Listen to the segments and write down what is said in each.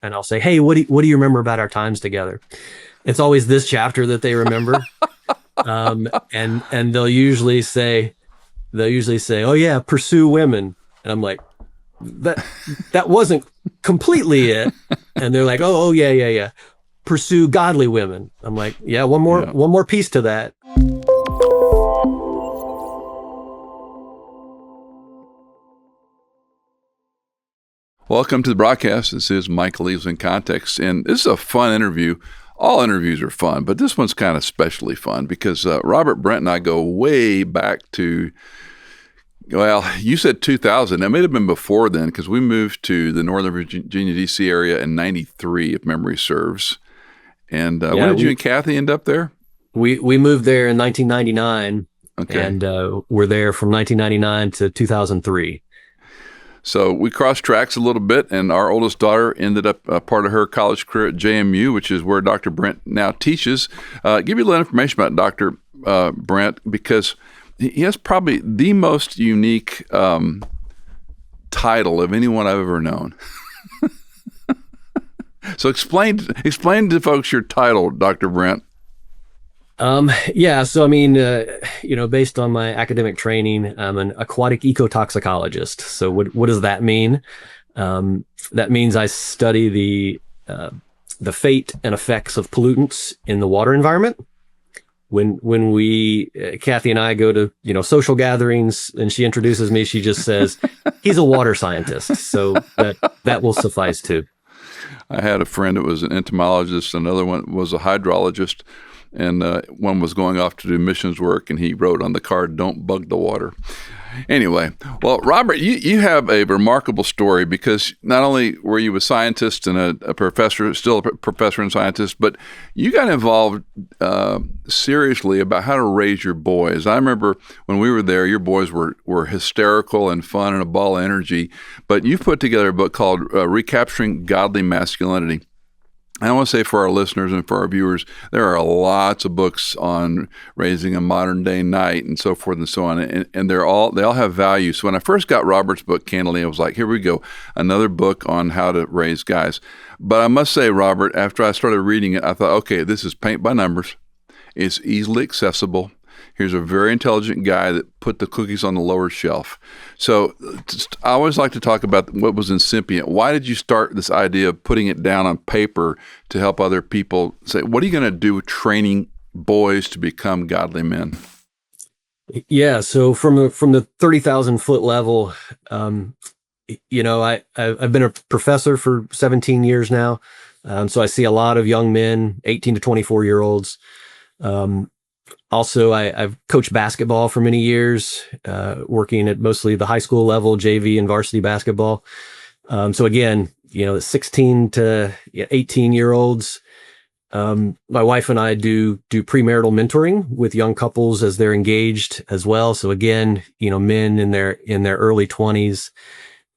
and I'll say, "Hey, what do you remember about our times together?" It's always this chapter that they remember, and they'll usually say, "Oh yeah, pursue women," and I'm like, "That wasn't completely it," and they're like, "Oh yeah, yeah, yeah, pursue godly women." I'm like, "Yeah, Yeah. one more piece to that." Welcome to the broadcast. This is Michael Easley inContext, and this is a fun interview. All interviews are fun, but this one's kind of especially fun because Robert, Brent, and I go way back to, well, you said 2000. That may have been before then because we moved to the Northern Virginia, D.C. area in 93, if memory serves. And Yeah, when did you and Kathy end up there? we moved there in 1999, Okay. and we're there from 1999 to 2003. So we crossed tracks a little bit, and our oldest daughter ended up part of her college career at JMU, which is where Dr. Brent now teaches. Give you a little information about Dr. Brent, because he has probably the most unique title of anyone I've ever known. So explain to folks your title, Dr. Brent. Yeah, so I mean, based on my academic training, I'm an aquatic ecotoxicologist. So what does that mean? That means I study the fate and effects of pollutants in the water environment. When Kathy and I go to, social gatherings and she introduces me, she just says, "He's a water scientist." So that will suffice too. I had a friend that was an entomologist, another one was a hydrologist, and one was going off to do missions work, and he wrote on the card, "Don't bug the water." Anyway, well, Robert, you have a remarkable story because not only were you a scientist and a professor, still a professor and scientist, but you got involved seriously about how to raise your boys. I remember when we were there, your boys were hysterical and fun and a ball of energy, but you've put together a book called Recapturing Godly Masculinity. I want to say for our listeners and for our viewers, there are lots of books on raising a modern day knight and so forth and so on, and they all have value. So when I first got Robert's book, candidly, I was like, here we go, another book on how to raise guys. But I must say, Robert, after I started reading it, I thought, okay, this is paint by numbers. It's easily accessible. Here's a very intelligent guy that put the cookies on the lower shelf. So I always like to talk about what was incipient. Why did you start this idea of putting it down on paper to help other people say, what are you going to do with training boys to become godly men? Yeah, so from the 30,000 foot level, I've been a professor for 17 years now, so I see a lot of young men, 18 to 24-year-olds. Also, I've coached basketball for many years, working at mostly the high school level, JV and varsity basketball. So again, 16 to 18-year-olds. My wife and I do premarital mentoring with young couples as they're engaged as well. So again, men in their early 20s,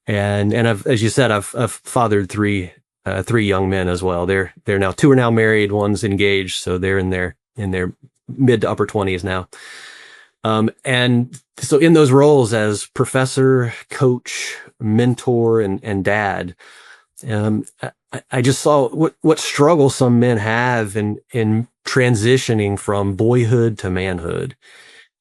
and as you said, I've fathered three young men as well. Two are now married, one's engaged, so they're in their mid to upper 20s now. And so in those roles as professor, coach, mentor, and dad, I just saw what struggle some men have in transitioning from boyhood to manhood.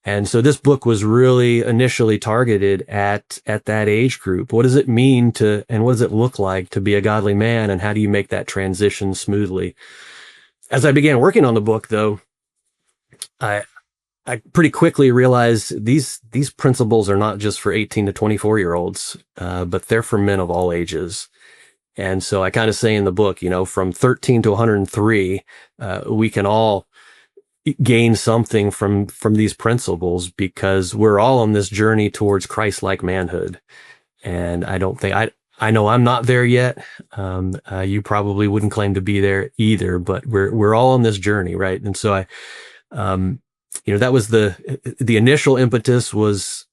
And so this book was really initially targeted at that age group. What does it mean and what does it look like to be a godly man, and how do you make that transition smoothly? As I began working on the book, though, I pretty quickly realized these principles are not just for 18 to 24-year-olds, but they're for men of all ages. And so I kind of say in the book, from 13 to 103, we can all gain something from these principles because we're all on this journey towards Christlike manhood. And I don't think I know I'm not there yet. You probably wouldn't claim to be there either, but we're all on this journey, right? And so that was the initial impetus was,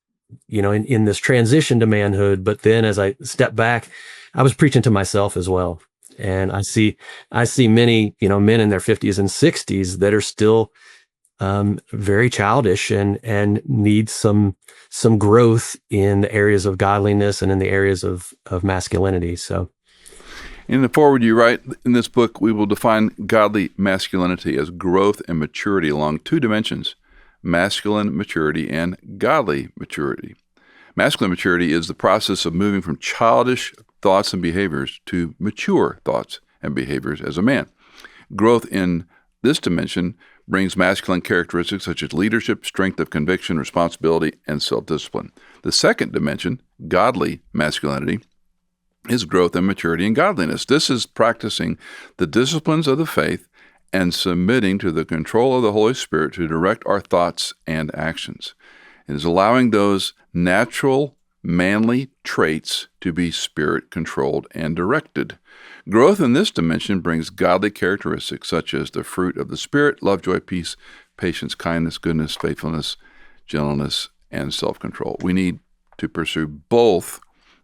in this transition to manhood. But then as I step back, I was preaching to myself as well. And I see many, men in their 50s and 60s that are still very childish and need some growth in the areas of godliness and in the areas of masculinity. So In the foreword, you write, in this book, we will define godly masculinity as growth and maturity along two dimensions, masculine maturity and godly maturity. Masculine maturity is the process of moving from childish thoughts and behaviors to mature thoughts and behaviors as a man. Growth in this dimension brings masculine characteristics such as leadership, strength of conviction, responsibility, and self-discipline. The second dimension, godly masculinity, is growth and maturity in godliness. This is practicing the disciplines of the faith and submitting to the control of the Holy Spirit to direct our thoughts and actions. It is allowing those natural, manly traits to be Spirit-controlled and directed. Growth in this dimension brings godly characteristics such as the fruit of the Spirit, love, joy, peace, patience, kindness, goodness, faithfulness, gentleness, and self-control. We need to pursue both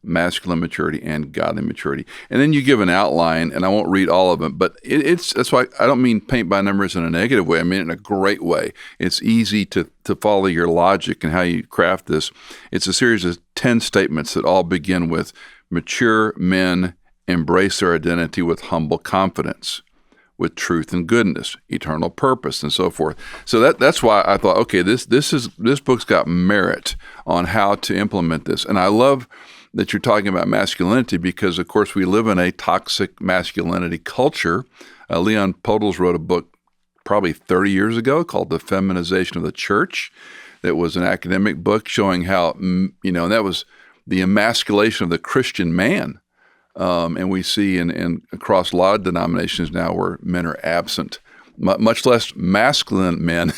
masculine maturity and godly maturity. And then you give an outline, and I won't read all of them, but that's why I don't mean paint by numbers in a negative way. I mean it in a great way. It's easy to follow your logic and how you craft this. It's a series of 10 statements that all begin with mature men embrace their identity with humble confidence, with truth and goodness, eternal purpose, and so forth. So that's why I thought, okay, this book's got merit on how to implement this. And I love that you're talking about masculinity because, of course, we live in a toxic masculinity culture. Leon Podles wrote a book probably 30 years ago called The Feminization of the Church. That was an academic book showing how, and that was the emasculation of the Christian man. And we see in across a lot of denominations now where men are absent, much less masculine men.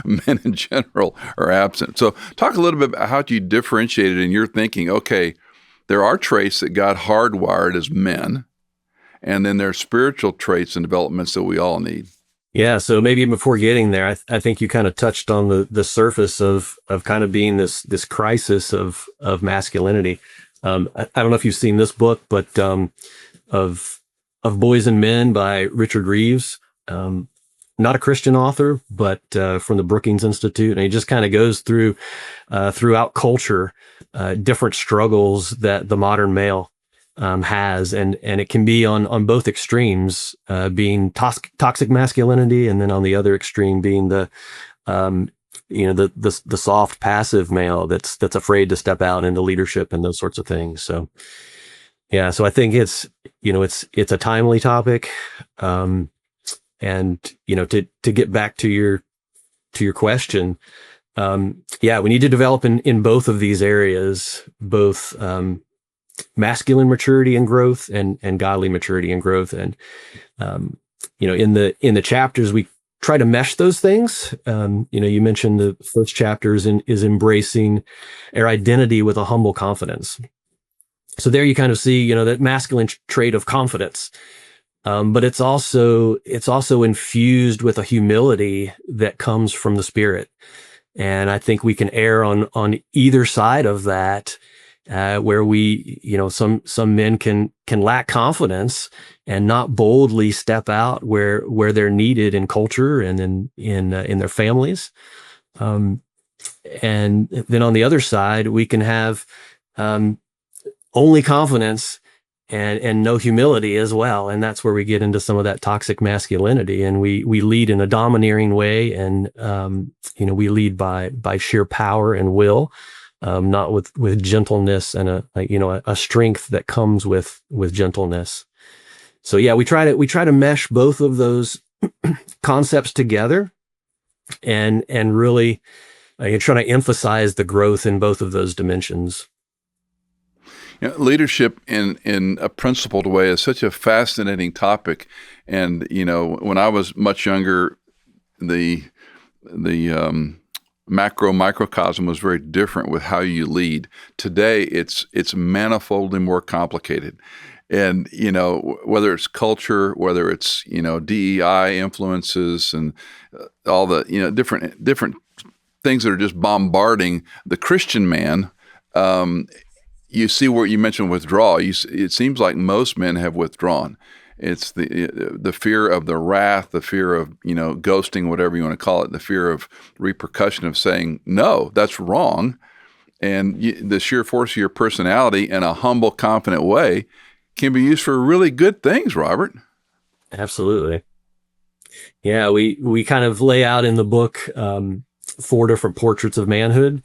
Men in general are absent. So talk a little bit about how you differentiate it in your thinking. Okay, there are traits that God hardwired as men, and then there are spiritual traits and developments that we all need. Yeah, so maybe before getting there, I think you kind of touched on the surface of kind of being this crisis of masculinity. I don't know if you've seen this book, but of Boys and Men by Richard Reeves. Not a Christian author, but from the Brookings Institute. And he just kind of goes through throughout culture, different struggles that the modern male has. And it can be on both extremes, being toxic masculinity, and then on the other extreme being the soft, passive male that's afraid to step out into leadership and those sorts of things. So, yeah, so I think it's a timely topic. And, to get back to your question, we need to develop in both of these areas, both masculine maturity and growth and godly maturity and growth. And, in the chapters, we try to mesh those things. You mentioned the first chapter is embracing our identity with a humble confidence. So there you kind of see, that masculine trait of confidence. But it's also infused with a humility that comes from the Spirit. And I think we can err on either side of that, where we, some men can lack confidence and not boldly step out where they're needed in culture and in their families. And then on the other side, we can have, only confidence and no humility as well. And that's where we get into some of that toxic masculinity. And we lead in a domineering way. And, we lead by sheer power and will, not with gentleness and a strength that comes with gentleness. So yeah, we try to mesh both of those concepts together and really try to emphasize the growth in both of those dimensions. Leadership in a principled way is such a fascinating topic. And, when I was much younger, the microcosm was very different with how you lead. Today, it's manifoldly more complicated. And, whether it's culture, whether it's, DEI influences and all the, different things that are just bombarding the Christian man, you see where you mentioned withdrawal. It seems like most men have withdrawn. It's the fear of the wrath, the fear of, ghosting, whatever you want to call it, the fear of repercussion of saying, no, that's wrong. And the sheer force of your personality in a humble, confident way can be used for really good things, Robert. Absolutely. Yeah, we kind of lay out in the book 4 different portraits of manhood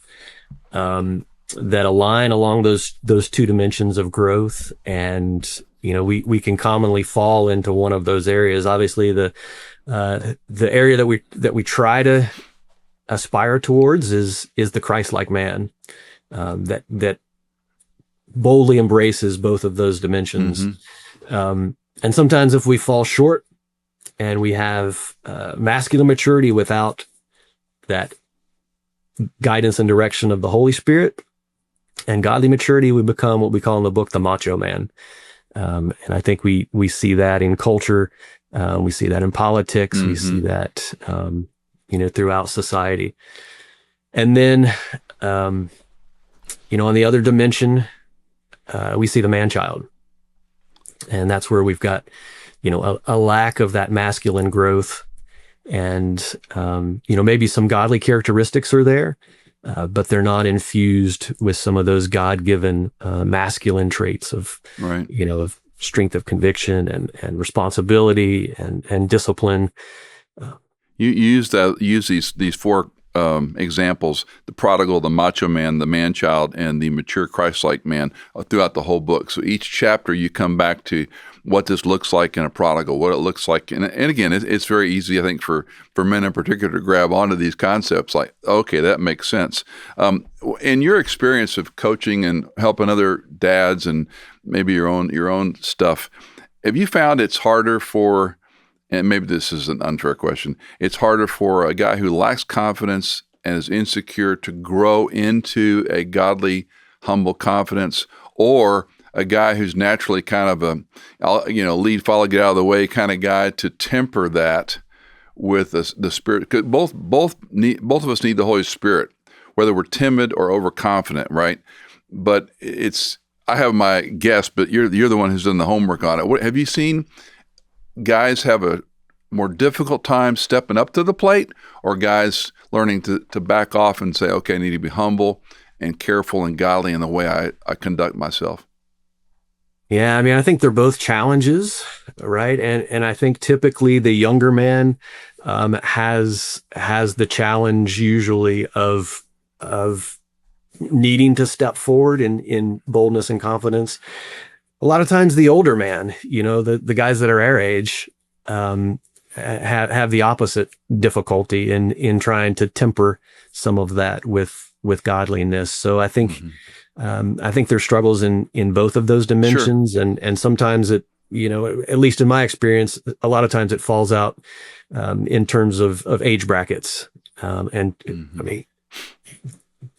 that align along those 2 dimensions of growth. And we can commonly fall into one of those areas. Obviously, the area that we try to aspire towards is the Christlike man that boldly embraces both of those dimensions. And sometimes if we fall short and we have masculine maturity without that guidance and direction of the Holy Spirit and godly maturity, we become what we call in the book the macho man. And I think we see that in culture. We see that in politics. We see that, throughout society. And then, on the other dimension, we see the man-child. And that's where we've got, a lack of that masculine growth. And, maybe some godly characteristics are there, but they're not infused with some of those God-given masculine traits of, of strength of conviction and responsibility and discipline. You use these 4 examples: the prodigal, the macho man, the man-child, and the mature Christ-like man throughout the whole book. So each chapter you come back to what this looks like in a prodigal, what it looks like. And again, it's very easy, I think, for men in particular to grab onto these concepts like, okay, that makes sense. In your experience of coaching and helping other dads and maybe your own stuff, have you found it's harder for, and maybe this is an unfair question, it's harder for a guy who lacks confidence and is insecure to grow into a godly, humble confidence, or a guy who's naturally kind of a, lead, follow, get out of the way kind of guy to temper that with the Spirit? Because both of us need the Holy Spirit, whether we're timid or overconfident, right? But I have my guess, but you're the one who's done the homework on it. Have you seen guys have a more difficult time stepping up to the plate, or guys learning to back off and say, okay, I need to be humble and careful and godly in the way I conduct myself? Yeah, I think they're both challenges, right? And I think typically the younger man has the challenge usually of needing to step forward in boldness and confidence. A lot of times the older man, the guys that are our age, have the opposite difficulty in trying to temper some of that with godliness. So I think there's struggles in both of those dimensions. Sure. And sometimes it, at least in my experience, a lot of times it falls out in terms of age brackets.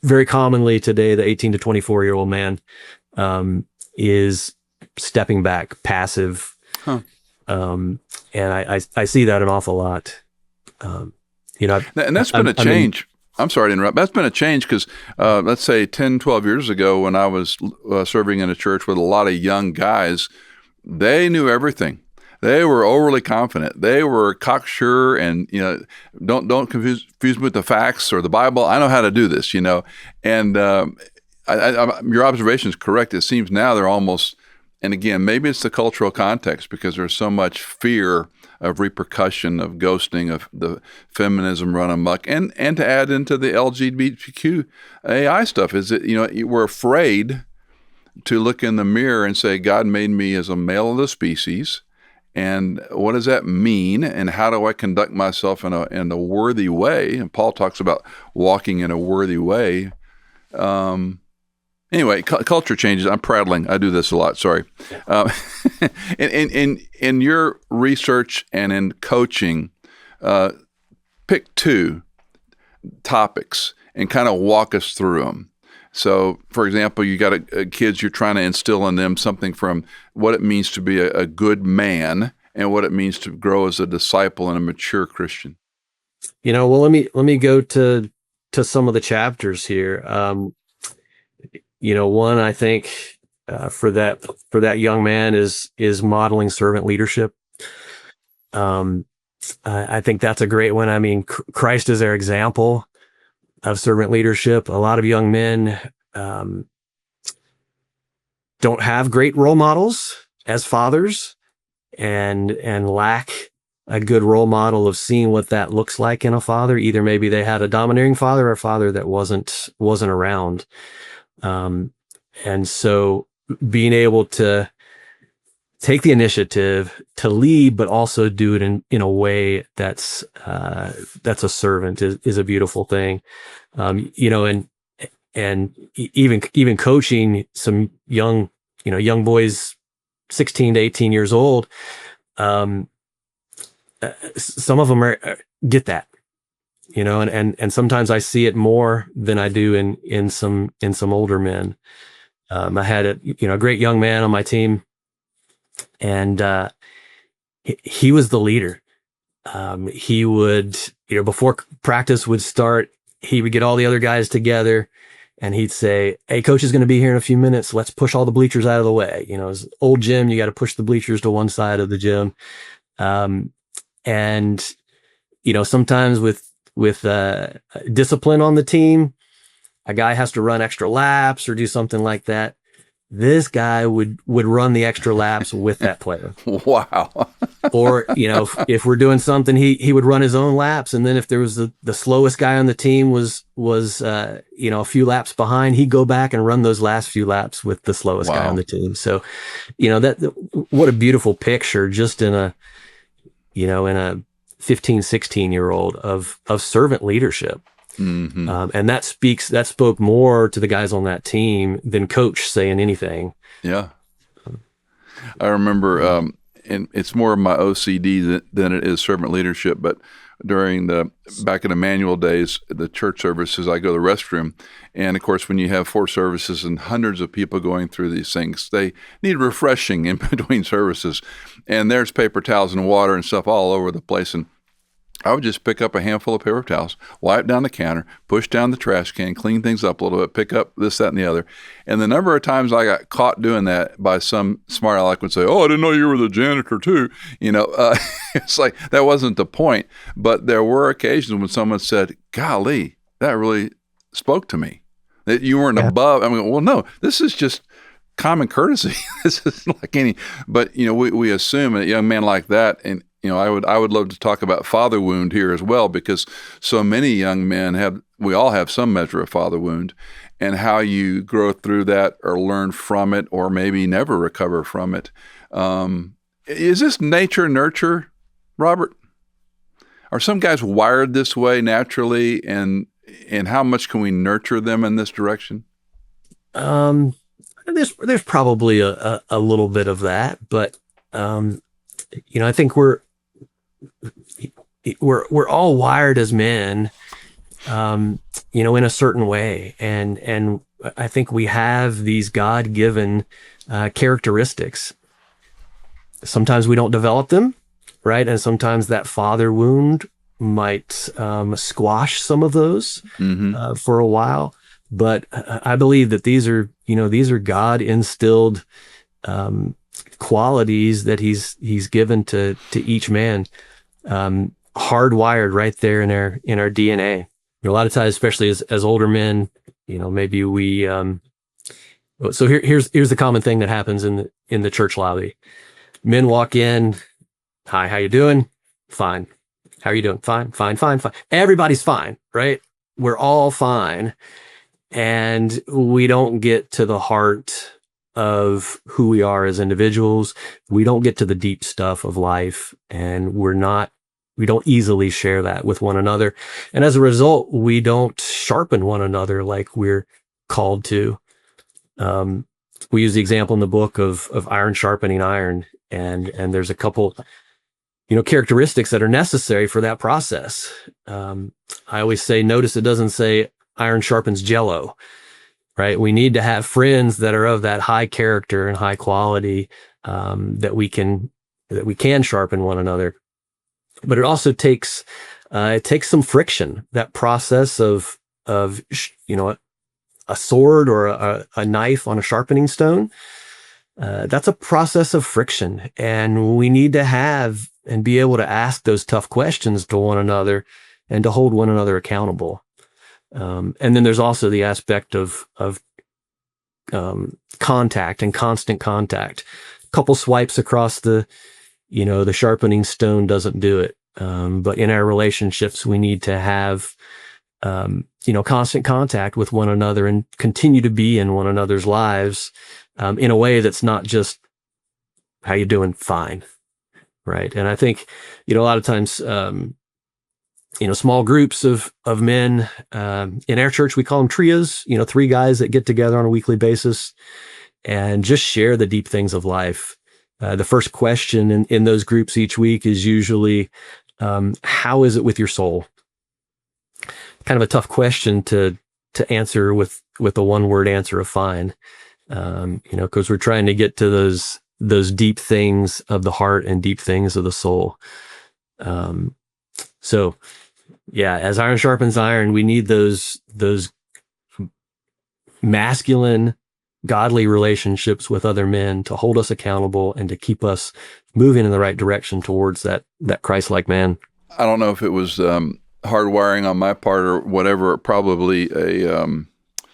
Very commonly today, the 18 to 24-year-old man is stepping back, passive. Huh. And I see that an awful lot. And that's been a change. I'm sorry to interrupt. That's been a change because let's say 10, 12 years ago when I was serving in a church with a lot of young guys, they knew everything. They were overly confident. They were cocksure and, don't confuse me with the facts or the Bible. I know how to do this, And your observation is correct. It seems now they're almost, and again, maybe it's the cultural context because there's so much fear of repercussion, of ghosting, of the feminism run amok, and to add into the LGBTQ AI stuff is that, we're afraid to look in the mirror and say, God made me as a male of the species. And what does that mean? And how do I conduct myself in a worthy way? And Paul talks about walking in a worthy way. Anyway, culture changes. I'm prattling. I do this a lot. Sorry. In your research and in coaching, pick 2 topics and kind of walk us through them. So, for example, you got kids, you're trying to instill in them something from what it means to be a good man and what it means to grow as a disciple and a mature Christian. Well, let me go to some of the chapters here. One, I think for that young man is modeling servant leadership. I think that's a great one. Christ is our example of servant leadership. A lot of young men don't have great role models, as fathers and lack a good role model of seeing what that looks like in a father. Either maybe they had a domineering father or a father that wasn't around. And so being able to take the initiative to lead, but also do it in a way that's a servant is a beautiful thing. And even coaching some young boys, 16 to 18 years old, some of them get that, and sometimes I see it more than I do in some older men. I had a great young man on my team, and he was the leader. He would, before practice would start, he would get all the other guys together and he'd say, "Hey, coach is going to be here in a few minutes. Let's push all the bleachers out of the way." It's old gym. You got to push the bleachers to one side of the gym. And sometimes with discipline on the team, a guy has to run extra laps or do something like that. This guy would run the extra laps with that player. Wow. Or, if we're doing something, he would run his own laps. And then if there was the slowest guy on the team was a few laps behind, he'd go back and run those last few laps with the slowest guy on the team. So, what a beautiful picture just in a 15, 16-year-old of servant leadership. Mm-hmm. And that spoke more to the guys on that team than coach saying anything. Yeah. I remember, and it's more of my OCD than it is servant leadership, but back in the manual days, the church services, I go to the restroom. And of course, when you have 4 services and hundreds of people going through these things, they need refreshing in between services. And there's paper towels and water and stuff all over the place. And I would just pick up a handful of paper towels, wipe down the counter, push down the trash can, clean things up a little bit, pick up this, that, and the other. And the number of times I got caught doing that by some smart aleck would say, "Oh, I didn't know you were the janitor too." It's like that wasn't the point. But there were occasions when someone said, "Golly, that really spoke to me, that you weren't above." I mean, well, no, this is just common courtesy. This is like any, but we assume a young man like that, and I would love to talk about father wound here as well, because so many young men we all have some measure of father wound, and how you grow through that or learn from it or maybe never recover from it. Is this nature nurture, Robert? Are some guys wired this way naturally, and how much can we nurture them in this direction? There's probably a little bit of that, but I think we're all wired as men, in a certain way. And I think we have these God-given characteristics. Sometimes we don't develop them, right? And sometimes that father wound might squash some of those for a while. But I believe that these are God-instilled qualities that he's given to each man, hardwired right there in our DNA. A lot of times, especially as older men, maybe we. So here's the common thing that happens in the church lobby. Men walk in, "Hi, how you doing?" "Fine." "How are you doing?" "Fine, fine, fine, fine." Everybody's fine, right? We're all fine, and we don't get to the heart of who we are as individuals. We don't get to the deep stuff of life, and we don't easily share that with one another. And as a result, we don't sharpen one another like we're called to. We use the example in the book of iron sharpening iron, and there's a couple, characteristics that are necessary for that process. I always say, notice it doesn't say iron sharpens Jell-O. Right? We need to have friends that are of that high character and high quality, that we can sharpen one another. But it also takes some friction. That process of a sword or a knife on a sharpening stone. That's a process of friction, and we need to have and be able to ask those tough questions to one another and to hold one another accountable. And then there's also the aspect of contact and constant contact. couple swipes across the sharpening stone doesn't do it. But in our relationships, we need to have, constant contact with one another and continue to be in one another's lives, in a way that's not just, how you doing? Fine. Right. And I think, a lot of times, small groups of men, in our church, we call them trios, 3 guys that get together on a weekly basis and just share the deep things of life. The first question in those groups each week is usually, how is it with your soul? Kind of a tough question to answer with a one-word answer of fine. Because we're trying to get to those deep things of the heart and deep things of the soul. So yeah, as iron sharpens iron, we need those masculine, godly relationships with other men to hold us accountable and to keep us moving in the right direction towards that Christ-like man. I don't know if it was hardwiring on my part or whatever, probably a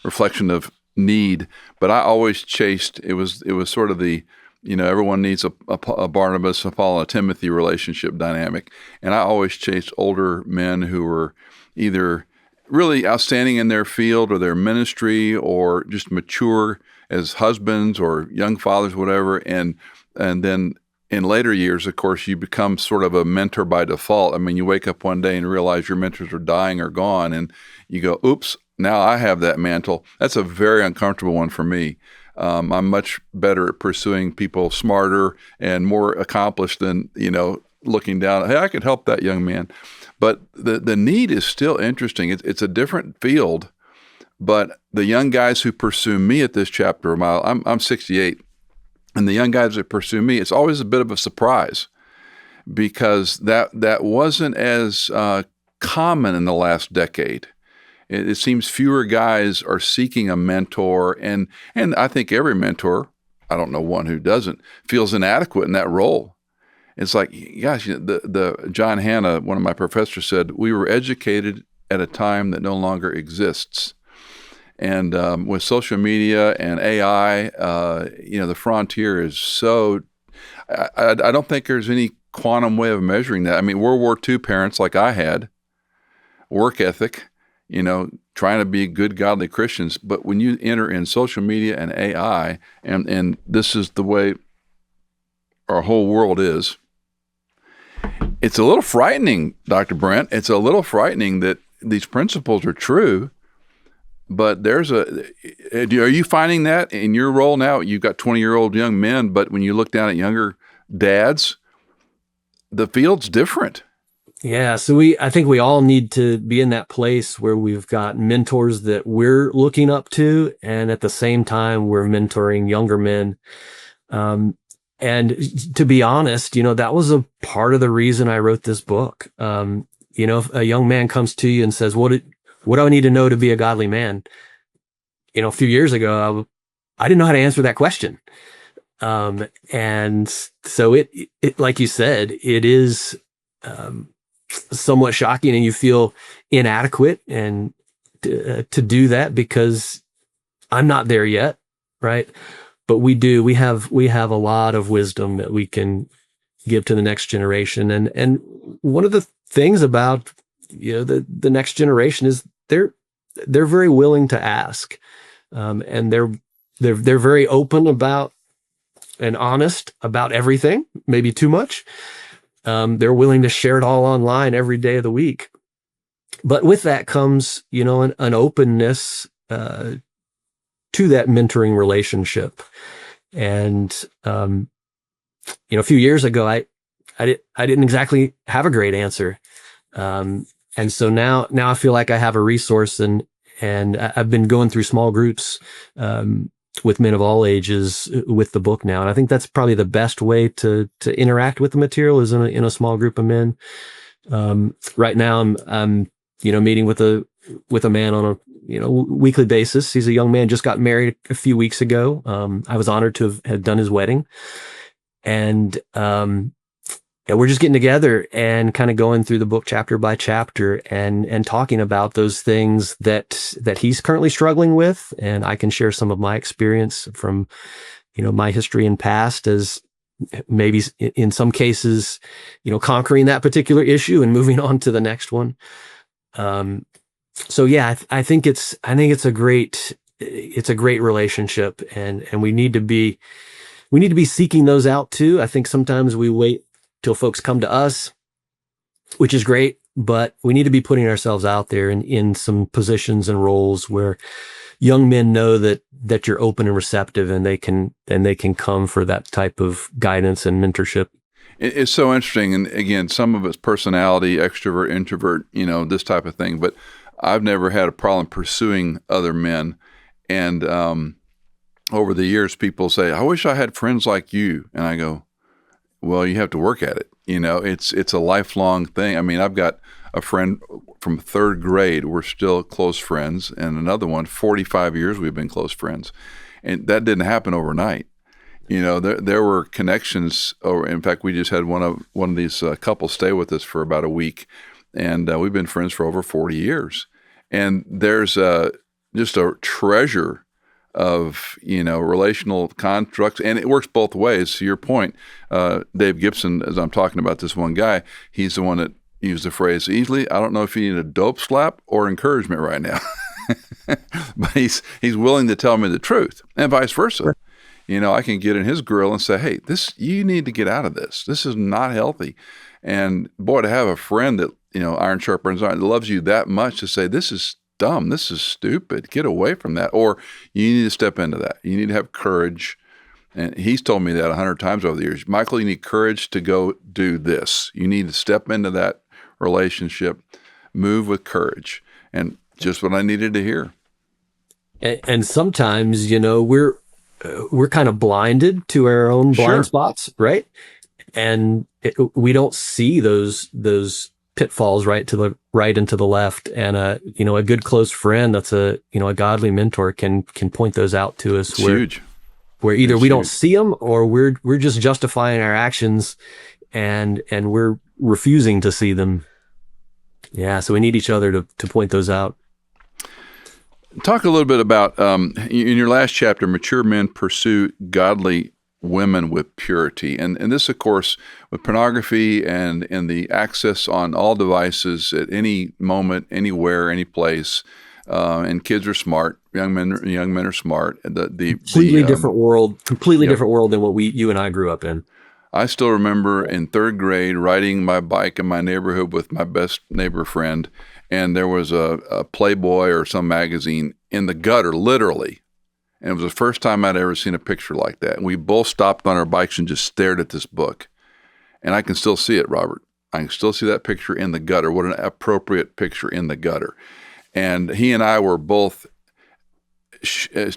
reflection of need, but I always chased, it was sort of the, everyone needs a Barnabas, a Paul, and a Timothy relationship dynamic. And I always chased older men who were either really outstanding in their field or their ministry or just mature as husbands or young fathers, whatever. And then in later years, of course, you become sort of a mentor by default. I mean, you wake up one day and realize your mentors are dying or gone, and you go, oops, now I have that mantle. That's a very uncomfortable one for me. I'm much better at pursuing people smarter and more accomplished than, looking down, hey, I could help that young man. But the need is still interesting. It's a different field, but the young guys who pursue me at this chapter of my, I'm 68, and the young guys that pursue me, it's always a bit of a surprise because that wasn't as common in the last decade. It seems fewer guys are seeking a mentor, and I think every mentor, I don't know one who doesn't, feels inadequate in that role. It's like, gosh, the John Hanna, one of my professors, said, we were educated at a time that no longer exists. And with social media and AI, the frontier is so, I don't think there's any quantum way of measuring that. I mean, World War II parents like I had, work ethic, trying to be good, godly Christians. But when you enter in social media and AI, and this is the way our whole world is, it's a little frightening, Dr. Brent. It's a little frightening that these principles are true, but are you finding that in your role now? You've got 20-year-old young men, but when you look down at younger dads, the field's different. Yeah, so I think we all need to be in that place where we've got mentors that we're looking up to, and at the same time, we're mentoring younger men. And to be honest, that was a part of the reason I wrote this book. If a young man comes to you and says, what do I need to know to be a godly man? A few years ago, I didn't know how to answer that question. And so it like you said, it is, somewhat shocking, and you feel inadequate and to do that because I'm not there yet, right? But we have a lot of wisdom that we can give to the next generation, and one of the things about the next generation is they're very willing to ask, and they're very open about and honest about everything, maybe too much. They're willing to share it all online every day of the week. But with that comes, an openness to that mentoring relationship. And, a few years ago, I didn't exactly have a great answer. And so now I feel like I have a resource, and I've been going through small groups, with men of all ages with the book now. And I think that's probably the best way to interact with the material is in a small group of men. Right now I'm meeting with a man on a, weekly basis. He's a young man, just got married a few weeks ago. I was honored to have done his wedding, and, we're just getting together and kind of going through the book chapter by chapter and talking about those things that he's currently struggling with. And I can share some of my experience from, my history and past as maybe in some cases, conquering that particular issue and moving on to the next one. So yeah, I think it's a great relationship, and we need to be seeking those out too. I think sometimes we wait till folks come to us, which is great, but we need to be putting ourselves out there in some positions and roles where young men know that you're open and receptive, and they can come for that type of guidance and mentorship. It's so interesting. And again, some of it's personality, extrovert, introvert, this type of thing. But I've never had a problem pursuing other men. And over the years, people say, I wish I had friends like you. And I go, well, you have to work at it. It's a lifelong thing. I mean, I've got a friend from third grade. We're still close friends. And another one, 45 years we've been close friends. And that didn't happen overnight. There were connections. In fact, we just had one of these couples stay with us for about a week. And we've been friends for over 40 years. And there's just a treasure of, relational constructs. And it works both ways. To your point, Dave Gibson, as I'm talking about this one guy, he's the one that used the phrase, Easley, I don't know if you need a dope slap or encouragement right now. But he's willing to tell me the truth, and vice versa. I can get in his grill and say, hey, you need to get out of this. This is not healthy. And boy, to have a friend that, iron sharpens iron, loves you that much to say, this is dumb, this is stupid, get away from that. Or you need to step into that. You need to have courage. And he's told me that 100 times over the years. Michael, you need courage to go do this. You need to step into that relationship, move with courage. And just what I needed to hear. And sometimes, we're kind of blinded to our own blind spots, right? And we don't see those pitfalls right to the right and to the left. And a good close friend that's a godly mentor can point those out to us. It's huge. Where either we don't see them, or we're just justifying our actions, and we're refusing to see them. Yeah, so we need each other to point those out. Talk a little bit about, in your last chapter, mature men pursue godly women with purity. And this, of course, with pornography and the access on all devices at any moment, anywhere, any place, and kids are smart. Young men are smart. Completely different world than what you and I grew up in. I still remember in third grade riding my bike in my neighborhood with my best neighbor friend, and there was a Playboy or some magazine in the gutter, literally. And it was the first time I'd ever seen a picture like that. And we both stopped on our bikes and just stared at this book. And I can still see it, Robert. I can still see that picture in the gutter. What an appropriate picture in the gutter. And he and I were both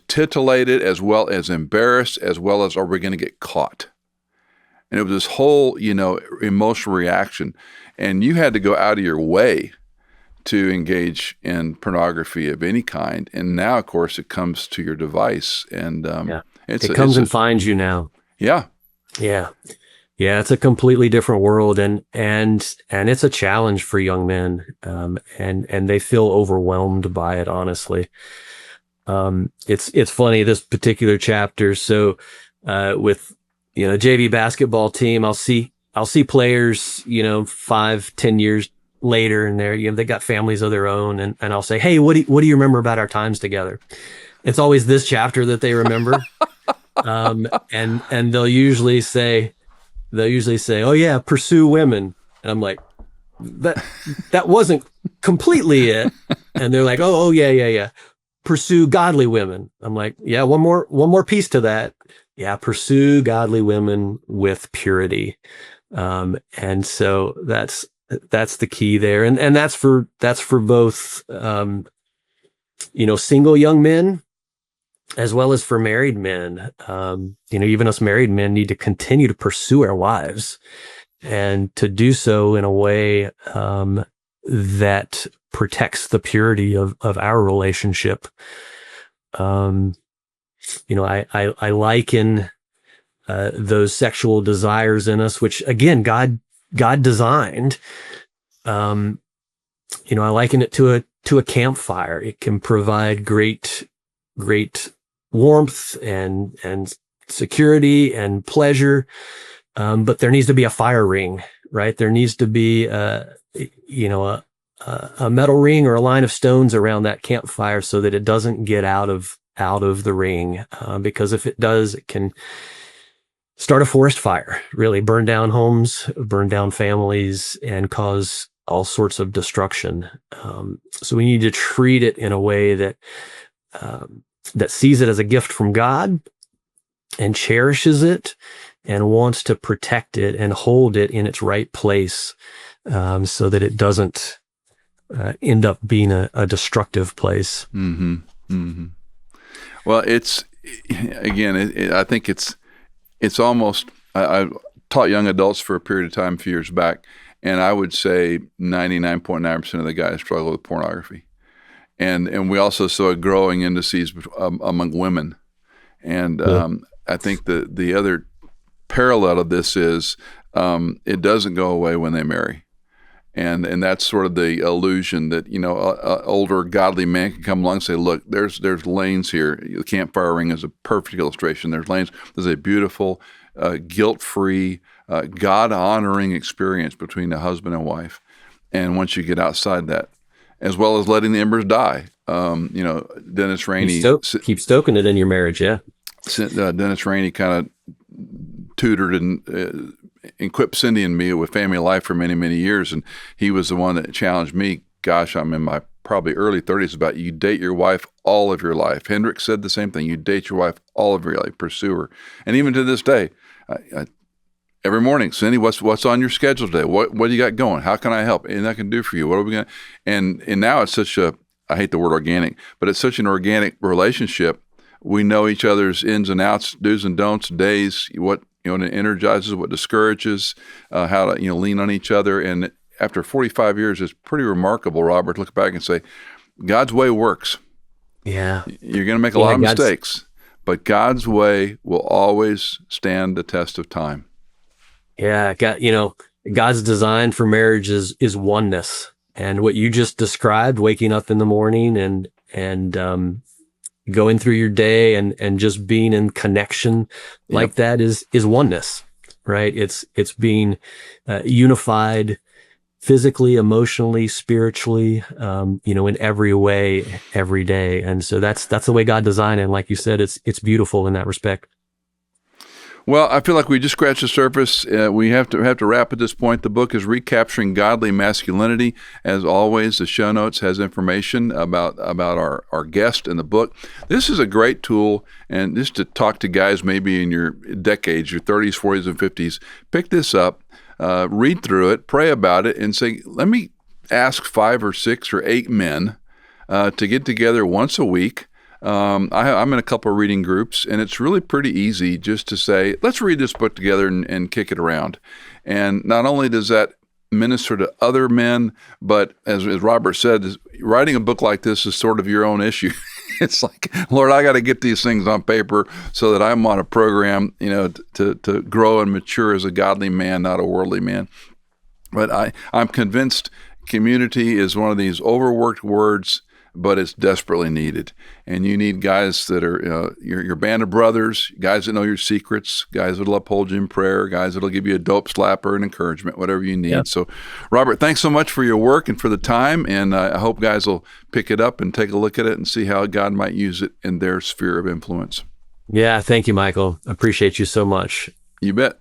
titillated, as well as embarrassed, as well as, are we going to get caught? And it was this whole, emotional reaction. And you had to go out of your way to engage in pornography of any kind. And now, of course, it comes to your device. And it comes and finds you now. Yeah. Yeah. Yeah, it's a completely different world. And it's a challenge for young men. And they feel overwhelmed by it, honestly. It's funny, this particular chapter. So with JV basketball team, I'll see players, 5-10 years later, and they got families of their own, and I'll say, hey, what do you remember about our times together? It's always this chapter that they remember. And they'll usually say, oh yeah, pursue women. And I'm like, that wasn't completely it. And they're like, oh yeah. Pursue godly women. I'm like, yeah, one more piece to that. Yeah, pursue godly women with purity. And so that's the key there. And that's for both, single young men as well as for married men. Even us married men need to continue to pursue our wives, and to do so in a way, that protects the purity of our relationship. I liken those sexual desires in us, which again God designed. I liken it to a campfire. It can provide great warmth and security and pleasure. But there needs to be a fire ring, right? There needs to be, a metal ring or a line of stones around that campfire so that it doesn't get out of the ring. Because if it does, it can start a forest fire, really burn down homes, burn down families, and cause all sorts of destruction. So we need to treat it in a way that sees it as a gift from God and cherishes it and wants to protect it and hold it in its right place, so that it doesn't end up being a destructive place. Mm-hmm. Mm-hmm. Well, I think it's almost, I taught young adults for a period of time a few years back, and I would say 99.9% of the guys struggle with pornography. And we also saw growing indices among women. And I think the other parallel of this is it doesn't go away when they marry. And that's sort of the illusion that, an older godly man can come along and say, look, there's lanes here. The campfire ring is a perfect illustration. There's lanes. There's a beautiful, guilt-free, God-honoring experience between a husband and wife. And once you get outside that, as well as letting the embers die, Dennis Rainey. Keep stoking it in your marriage, yeah. Dennis Rainey kind of tutored and equipped Cindy and me with family life for many, many years. And he was the one that challenged me. Gosh, I'm in my probably early 30s about you date your wife all of your life. Hendricks said the same thing. You date your wife all of your life, pursue her. And even to this day, every morning, Cindy, what's on your schedule today? What do you got going? How can I help? And I can do for you. What are we going to? And now it's such I hate the word organic, but it's such an organic relationship. We know each other's ins and outs, do's and don'ts, days, what energizes, what discourages, how to lean on each other. And after 45 years, it's pretty remarkable, Robert, to look back and say, God's way works. Yeah. You're going to make a lot of mistakes, but God's way will always stand the test of time. Yeah, God's design for marriage is oneness. And what you just described, waking up in the morning and going through your day and just being in connection like that is oneness, right? It's being unified physically, emotionally, spiritually, in every way, every day. And so that's the way God designed it. And like you said, it's beautiful in that respect. Well, I feel like we just scratched the surface. We have to wrap at this point. The book is Recapturing Godly Masculinity. As always, the show notes has information about our guest in the book. This is a great tool, and just to talk to guys maybe in your decades, your 30s, 40s, and 50s, pick this up, read through it, pray about it, and say, let me ask 5 or 6 or 8 men to get together once a week. I'm in a couple of reading groups, and it's really pretty easy just to say, let's read this book together and kick it around. And not only does that minister to other men, but as Robert said, writing a book like this is sort of your own issue. It's like, Lord, I got to get these things on paper so that I'm on a program, to grow and mature as a godly man, not a worldly man. But I'm convinced community is one of these overworked words, but it's desperately needed. And you need guys that are your band of brothers, guys that know your secrets, guys that'll uphold you in prayer, guys that'll give you a dope slapper and encouragement, whatever you need. Yep. So, Robert, thanks so much for your work and for the time. And I hope guys will pick it up and take a look at it and see how God might use it in their sphere of influence. Yeah, thank you, Michael. I appreciate you so much. You bet.